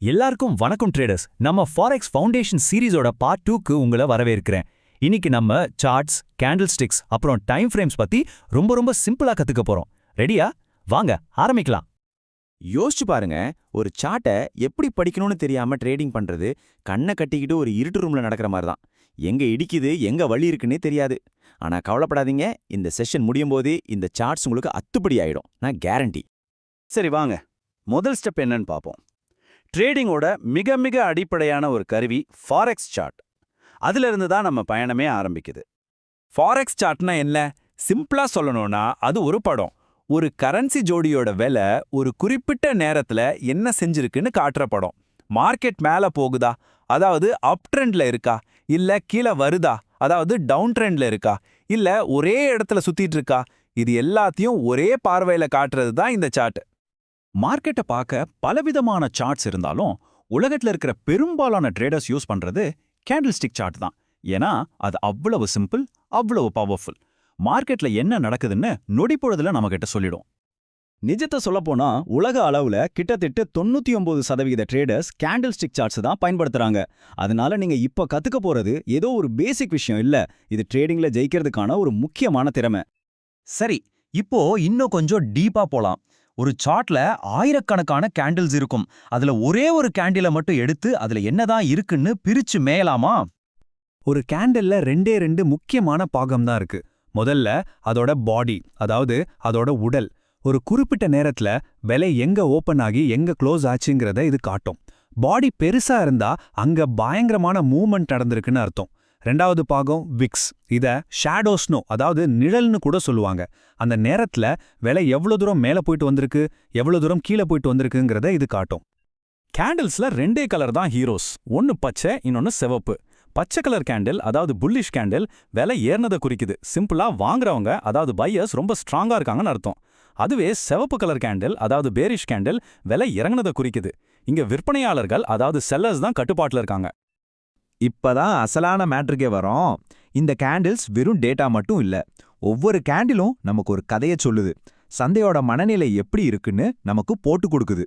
எல்லாருக்கும் வணக்கம் ட்ரேடர்ஸ். நம்ம ஃபாரெக்ஸ் ஃபவுண்டேஷன் சீரிஸோட பார்ட் 2க்கு உங்களை வரவேற்கிறேன். இன்னைக்கு நம்ம சார்ட்ஸ், கேண்டில் ஸ்டிக்ஸ் அப்புறம் டைம் ஃப்ரேம்ஸ் பத்தி ரொம்ப சிம்பிளா கத்துக்க போறோம். ரெடியா? வாங்க ஆரம்பிக்கலாம். யோசிச்சு பாருங்க, ஒரு சார்ட்டை எப்படி படிக்கணும்னு தெரியாம ட்ரேடிங் பண்றது கண்ணை கட்டிக்கிட்டு ஒரு இருட்டு ரூம்ல நடக்கிற மாதிரி தான். எங்க இடிக்குது, எங்க வழி இருக்குன்னே தெரியாது. ஆனா கவலைப்படாதீங்க, இந்த செஷன் முடியும் போதே இந்த சார்ட்ஸ் உங்களுக்கு அத்துப்படி ஆயிடும், நான் கேரண்டி. சரி வாங்க, முதல் ஸ்டெப் என்னன்னு பார்ப்போம். ட்ரேடிங்கோட மிக அடிப்படையான ஒரு கருவி ஃபாரெக்ஸ் சார்ட். அதிலிருந்து தான் நம்ம பயணமே ஆரம்பிக்குது. ஃபாரெக்ஸ் சார்ட்னா என்ன? சிம்பிளா சொல்லணும்னா அது ஒரு படம். ஒரு கரன்சி ஜோடியோட விலை ஒரு குறிப்பிட்ட நேரத்துல என்ன செஞ்சிருக்குன்னு காட்டுற படம். மார்க்கெட் மேல போகுதா, அதாவது அப் ட்ரெண்ட்ல இருக்கா, இல்ல கீழே வருதா, அதாவது டவுன் ட்ரெண்ட்ல இருக்கா, இல்ல ஒரே இடத்துல சுத்திட்டு இருக்கா, இது எல்லாத்தையும் ஒரே பார்வையில காட்டுறது தான் இந்த சார்ட். மார்க்கெட்டை பார்க்க பலவிதமான சார்ட்ஸ் இருந்தாலும் உலகத்துல இருக்கிற பெரும்பாலான ட்ரேடர்ஸ் யூஸ் பண்றது கேண்டில் ஸ்டிக் சார்ட் தான். ஏன்னா அது அவ்வளவு சிம்பிள், அவ்வளவு பவர்ஃபுல். மார்க்கெட்ல என்ன நடக்குதுன்னு நொடிப்பொழுதுல நம்மகிட்ட சொல்லிடும். நிஜத்தை சொல்லப்போனா உலக அளவுல கிட்டத்தட்ட 99% ட்ரேடர்ஸ் கேண்டில் ஸ்டிக் சார்ட்ஸ் தான் பயன்படுத்துறாங்க. அதனால நீங்க இப்ப கத்துக்க போறது ஏதோ ஒரு பேசிக் விஷயம் இல்ல, இது ட்ரேடிங்ல ஜெயிக்கிறதுக்கான ஒரு முக்கியமான திறமை. சரி, இப்போ இன்னும் கொஞ்சம் டீப்பா போலாம். ஒரு சார்ட்ல ஆயிரக்கணக்கான கேண்டில்ஸ் இருக்கும். அதுல ஒரே ஒரு கேண்டிலை மட்டும் எடுத்து அதுல என்னதான் இருக்குன்னு பிரிச்சு மேயலாமா? ஒரு கேண்டில்ல ரெண்டு முக்கியமான பாகம் தான் இருக்கு. முதல்ல அதோட பாடி, அதாவது அதோட உடல். ஒரு குறிப்பிட்ட நேரத்துல விலை எங்க ஓபன் ஆகி எங்க க்ளோஸ் ஆச்சுங்கிறத இது காட்டும். பாடி பெருசா இருந்தா அங்க பயங்கரமான மூவ்மெண்ட் நடந்திருக்குன்னு அர்த்தம். ரெண்டாவது பாகம் விக்ஸ். இத ஷேடோஸ்னோ, அதாவது நிழல்னு கூட சொல்லுவாங்க. அந்த நேரத்துல விலை எவ்வளவு தூரம் மேல போயிட்டு வந்திருக்கு, எவ்வளவு தூரம் கீழே போயிட்டு வந்திருக்குங்கிறத இது காட்டும். கேண்டில்ஸ்ல ரெண்டே கலர் தான் ஹீரோஸ். ஒன்னு பச்சை, இன்னொன்னு சிவப்பு. பச்சை கலர் கேண்டில், அதாவது புல்லிஷ் கேண்டில், விலை ஏறினதை குறிக்குது. சிம்பிளா வாங்குறவங்க, அதாவது பையர்ஸ் ரொம்ப ஸ்ட்ராங்கா இருக்காங்கன்னு அர்த்தம். அதுவே சிவப்பு கலர் கேண்டில், அதாவது பேரிஷ் கேண்டில், விலை இறங்குனதை குறிக்குது. இங்க விற்பனையாளர்கள், அதாவது செல்லர்ஸ் தான் கட்டுப்பாட்டுல இருக்காங்க. இப்பதான் அசலான மேட்ருக்கே வரோம். இந்த கேண்டில்ஸ் வெறும் டேட்டா மட்டும் இல்ல, ஒவ்வொரு கேண்டிலும் நமக்கு ஒரு கதையை சொல்லுது. சந்தையோட மனநிலை எப்படி இருக்குன்னு நமக்கு போட்டு கொடுக்குது.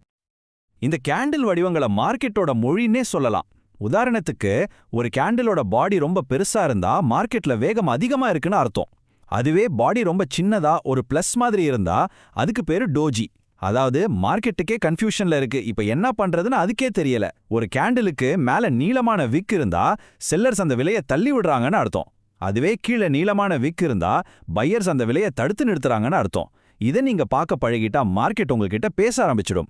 இந்த கேண்டில் வடிவங்களை மார்க்கெட்டோட மொழின்னே சொல்லலாம். உதாரணத்துக்கு, ஒரு கேண்டிலோட பாடி ரொம்ப பெருசா இருந்தா மார்க்கெட்ல வேகம் அதிகமா இருக்குன்னு அர்த்தம். அதுவே பாடி ரொம்ப சின்னதா ஒரு பிளஸ் மாதிரி இருந்தா அதுக்கு பேரு டோஜி. அதாவது மார்க்கெட்டுக்கே கன்ஃபியூஷன்ல இருக்கு, இப்ப என்ன பண்றதுன்னு அதுக்கே தெரியல. ஒரு கேண்டிலுக்கு மேல நீளமான விக் இருந்தா செல்லர்ஸ் அந்த விலையை தள்ளி விடுறாங்கன்னு அர்த்தம். அதுவே கீழே நீளமான விக் இருந்தா பையர்ஸ் அந்த விலையை தடுத்து நிறுத்துறாங்கன்னு அர்த்தம். இதை நீங்க பார்க்க பழகிட்டா மார்க்கெட் உங்ககிட்ட பேச ஆரம்பிச்சிடும்.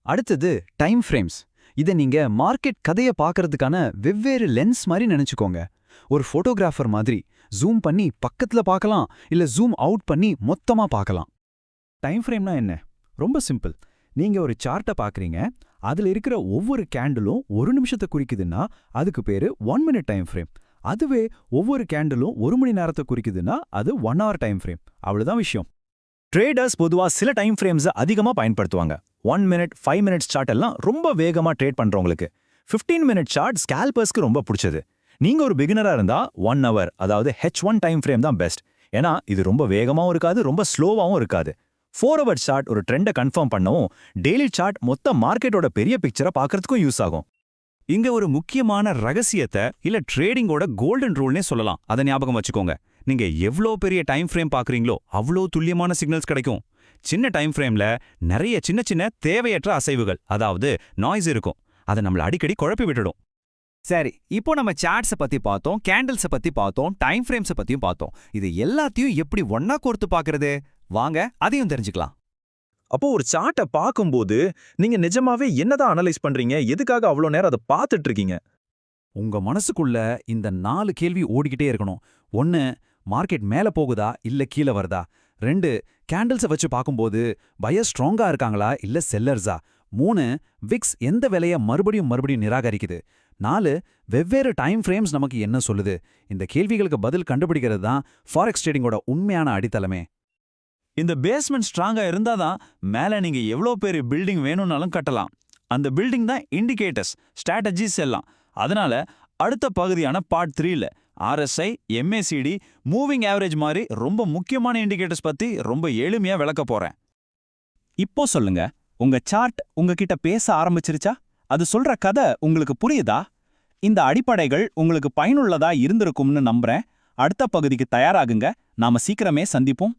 அடுத்தது டைம் ஃப்ரேம்ஸ். இதை நீங்க மார்க்கெட் கதையை பார்க்கறதுக்கான வெவ்வேறு லென்ஸ் மாதிரி நினைச்சுக்கோங்க. ஒரு ஃபோட்டோகிராஃபர் மாதிரி ஜூம் பண்ணி பக்கத்துல பார்க்கலாம், இல்ல ஜூம் அவுட் பண்ணி மொத்தமா பார்க்கலாம். டைம் ஃப்ரேம்னா என்ன? ரொம்ப சிம்பிள். நீங்க ஒரு சார்ட்டை பார்க்குறீங்க, அதுல இருக்கிற ஒவ்வொரு கேண்டிலும் ஒரு நிமிஷத்தை குறிக்குதுன்னா அதுக்கு பேரு 1 minute டைம் ஃப்ரேம். அதுவே ஒவ்வொரு கேண்டிலும் 1 மணி நேரத்தை குறிக்குதுன்னா அது 1 hour டைம் ஃப்ரேம். அவ்வளவுதான் விஷயம். ட்ரேடர்ஸ் பொதுவா சில டைம் ஃப்ரேம்ஸை அதிகமா பயன்படுத்துவாங்க. 1 minute, 5 minutes சார்ட் எல்லாம் ரொம்ப வேகமா ட்ரேட் பண்றவங்களுக்கு. 15 minute சார்ட் ஸ்கேல்பர்ஸ்க்கு ரொம்ப பிடிச்சது. நீங்க ஒரு பிகினரா இருந்தா 1 hour, அதாவது H1 டைம் ஃப்ரேம் தான் பெஸ்ட். ஏன்னா இது ரொம்ப வேகமாவும் இருக்காது, ரொம்ப ஸ்லோவாவும் இருக்காது. 4 hour சார்ட் ஒரு ட்ரெண்டை கன்ஃபார்ம் பண்ணவும், டெய்லி சார்ட் மொத்த மார்க்கெட்டோட பெரிய பிக்சரை பார்க்கறதுக்கும் யூஸ் ஆகும். இங்க ஒரு முக்கியமான ரகசியத்தை, இல்ல ட்ரேடிங்கோட கோல்டன் ரூல்னே சொல்லலாம். அதை ஞாபகம் வச்சுக்கோங்க. நீங்க எவ்வளோ பெரிய டைம் ஃப்ரேம் பார்க்குறீங்களோ அவ்வளோ துல்லியமான சிக்னல்ஸ் கிடைக்கும். சின்ன டைம் ஃப்ரேம்ல நிறைய சின்ன தேவையற்ற அசைவுகள், அதாவது நாய்ஸ் இருக்கும். அதை நம்மள அடிக்கடி குழப்பி விட்டுடும். சரி, இப்போ நம்ம சார்ட்ஸை பத்தி பார்த்தோம், கேண்டில்ஸை பத்தி பார்த்தோம், டைம் ஃப்ரேம்ஸை பத்தியும் பார்த்தோம். இது எல்லாத்தையும் எப்படி ஒன்னா கோர்த்து பார்க்கறது? வாங்க அதையும் தெரிஞ்சுக்கலாம். அப்போ ஒரு சார்ட்டை பார்க்கும்போது நீங்க நிஜமாவே என்னதான் அனலைஸ் பண்றீங்க? எதுக்காக அவ்வளோ நேரம் அதை பார்த்துட்டு இருக்கீங்க? உங்க மனசுக்குள்ள இந்த 4 கேள்வி ஓடிக்கிட்டே இருக்கணும். 1, மார்க்கெட் மேல போகுதா இல்ல கீழே வருதா? 2, கேண்டில்ஸை வச்சு பார்க்கும்போது பையர் ஸ்ட்ராங்கா இருக்காங்களா இல்ல செல்லர்ஸா? 3, விக்ஸ் எந்த விலைய மறுபடியும் நிராகரிக்குது? 4, வெவ்வேறு டைம் ஃப்ரேம்ஸ் நமக்கு என்ன சொல்லுது? இந்த கேள்விகளுக்கு பதில் கண்டுபிடிக்கிறது தான் ஃபாரெக்ஸ் ட்ரேடிங்கோட உண்மையான அடித்தளமே. இந்த பேஸ்மெண்ட் ஸ்ட்ராங்கா இருந்தாதான் மேல நீங்க எவ்வளோ பெரிய பில்டிங் வேணும்னாலும் கட்டலாம். அந்த பில்டிங் தான் இண்டிகேட்டர்ஸ், ஸ்ட்ராட்டஜிஸ் எல்லாம். அதனால அடுத்த பகுதியான பார்ட் 3ல RSI, MACD, மூவிங் ஆவரேஜ் மாதிரி ரொம்ப முக்கியமான இண்டிகேட்டர்ஸ் பத்தி ரொம்ப எளிமையா விளக்க போறேன். இப்போ சொல்லுங்க, உங்க சார்ட் உங்ககிட்ட பேச ஆரம்பிச்சிருச்சா? அது சொல்ற கதை உங்களுக்கு புரியுதா? இந்த அடிப்படைகள் உங்களுக்கு பயனுள்ளதா இருந்திருக்கும்னு நம்புறேன். அடுத்த பகுதிக்கு தயாராகுங்க. நாம சீக்கிரமே சந்திப்போம்.